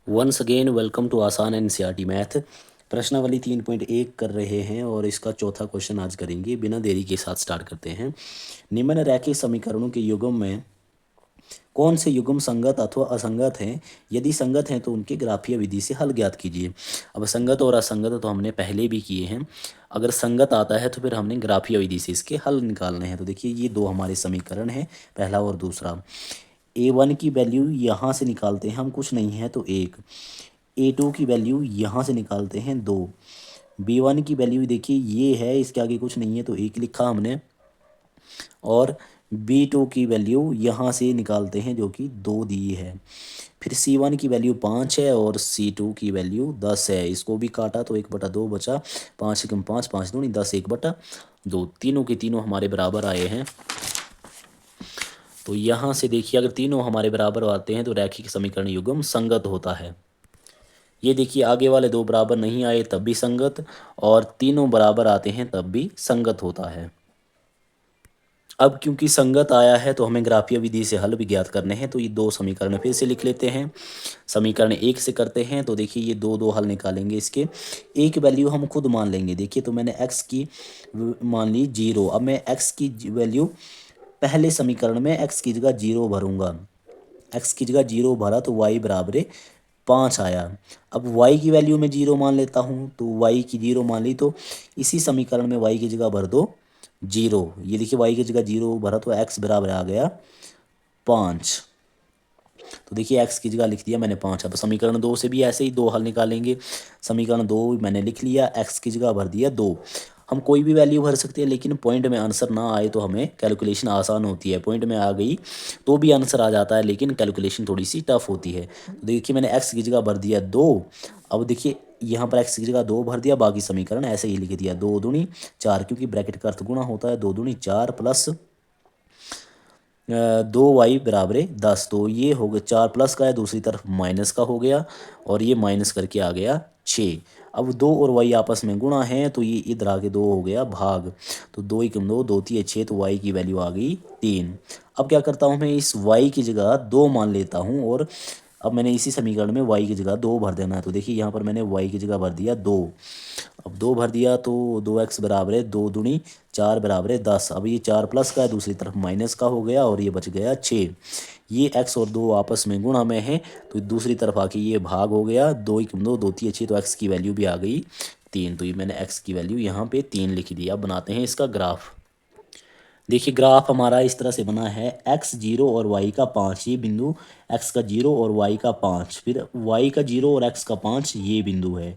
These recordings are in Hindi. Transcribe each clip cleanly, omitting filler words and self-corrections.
वंस अगेन वेलकम टू आसान एनसीईआरटी मैथ। प्रश्नावली 3.1 कर रहे हैं और इसका चौथा क्वेश्चन आज करेंगे। बिना देरी के साथ स्टार्ट करते हैं। निम्न रैखिक समीकरणों के युग्म में कौन से युग्म संगत अथवा असंगत हैं? यदि संगत हैं तो उनके ग्राफीय विधि से हल ज्ञात कीजिए। अब संगत और असंगत तो हमने पहले भी किए हैं। अगर संगत आता है तो फिर हमने ग्राफीय विधि से इसके हल निकालने हैं। तो देखिए ये दो हमारे समीकरण हैं, पहला और दूसरा। A1 की वैल्यू यहाँ से निकालते हैं हम, कुछ नहीं है तो 1। A2 की वैल्यू यहाँ से निकालते हैं 2। B1 की वैल्यू देखिए ये है, इसके आगे कुछ नहीं है तो 1 लिखा हमने। और B2 की वैल्यू यहाँ से निकालते हैं जो कि 2 दी है। फिर C1 की वैल्यू 5 है और C2 की वैल्यू 10 है। इसको भी काटा तो 1/2 बचा, 5 एकम 5, 5 दूनी 10, 1/2। तीनों के तीनों हमारे बराबर आए हैं। तो यहाँ से देखिए अगर तीनों हमारे बराबर आते हैं तो रैखिक समीकरण युग्म संगत होता है। ये देखिए आगे वाले दो बराबर नहीं आए तब भी संगत, और तीनों बराबर आते हैं तब भी संगत होता है। अब क्योंकि संगत आया है तो हमें ग्राफीय विधि से हल भी ज्ञात करने हैं। तो ये दो समीकरण फिर से लिख लेते हैं। समीकरण 1 से करते हैं तो देखिए ये दो हल निकालेंगे इसके। एक वैल्यू हम खुद मान लेंगे। देखिए तो मैंने x की मान ली 0। अब मैं x की वैल्यू पहले समीकरण में x की जगह 0 भरूंगा। x की जगह 0 भरा तो y बराबर 5 आया। अब y की वैल्यू में 0 मान लेता हूँ तो y की 0 मान ली, तो इसी समीकरण में y की जगह भर दो 0। ये देखिए y की जगह 0 भरा तो x बराबर आ गया 5। तो देखिए x की जगह लिख दिया मैंने 5। अब समीकरण 2 से भी ऐसे ही दो हल निकालेंगे। समीकरण 2 मैंने लिख लिया, x की जगह भर दिया 2। हम कोई भी वैल्यू भर सकते हैं, लेकिन पॉइंट में आंसर ना आए तो हमें कैलकुलेशन आसान होती है। पॉइंट में आ गई तो भी आंसर आ जाता है, लेकिन कैलकुलेशन थोड़ी सी टफ होती है। तो देखिए मैंने x की जगह भर दिया 2। अब देखिए यहाँ पर x की जगह 2 भर दिया, बाकी समीकरण ऐसे ही लिख दिया। 2 दूनी 4, क्योंकि ब्रैकेट का अर्थ गुणा होता है। 2 दूनी 4 प्लस 2y बराबर 10। तो ये हो गया 4 प्लस का है, दूसरी तरफ माइनस का हो गया, और ये माइनस करके आ गया 6। अब 2 और y आपस में गुणा है तो ये इधर आके 2 हो गया भाग। तो 2 एकम 2, 2 3 6, तो y की वैल्यू आ गई 3। अब क्या करता हूँ मैं, इस y की जगह 2 मान लेता हूँ, और अब मैंने इसी समीकरण में y की जगह 2 भर देना है। तो देखिए यहाँ पर मैंने y की जगह भर दिया 2। अब 2 भर दिया तो 2x बराबर है 2 दूनी 4 बराबर है 10। अब ये 4 प्लस का है, दूसरी तरफ माइनस का हो गया, और ये बच गया 6। ये x और 2 आपस में गुणा में है तो दूसरी तरफ आके ये भाग हो गया। 2 एकम 2, 2 3 6, तो x की वैल्यू भी आ गई 3। तो ये मैंने x की वैल्यू यहाँ पे 3 लिख दी। अब बनाते हैं इसका ग्राफ। देखिए ग्राफ हमारा इस तरह से बना है, x 0 और y का 5, ये बिंदु x का 0 और y का 5, फिर y का 0 और x का 5, ये बिंदु है।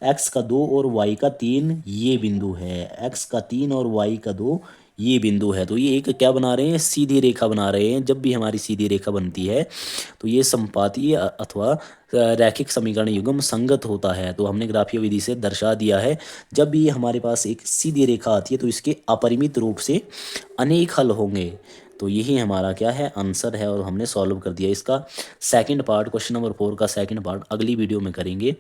x का 2 और y का 3, ये बिंदु है। x का 3 और y का 2, ये बिंदु है। तो ये एक क्या बना रहे हैं, सीधी रेखा बना रहे हैं। जब भी हमारी सीधी रेखा बनती है तो ये संपातीय अथवा रैखिक समीकरण युग्म संगत होता है। तो हमने ग्राफीय विधि से दर्शा दिया है। जब भी हमारे पास एक सीधी रेखा आती है तो इसके अपरिमित रूप से अनेक हल होंगे। तो यही हमारा क्या है, आंसर है, और हमने सॉल्व कर दिया। इसका सेकंड पार्ट, क्वेश्चन नंबर 4 का सेकंड पार्ट अगली वीडियो में करेंगे।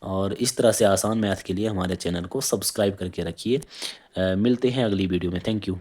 और इस तरह से आसान मैथ के लिए हमारे चैनल को सब्सक्राइब करके रखिए। मिलते हैं अगली वीडियो में। Thank you.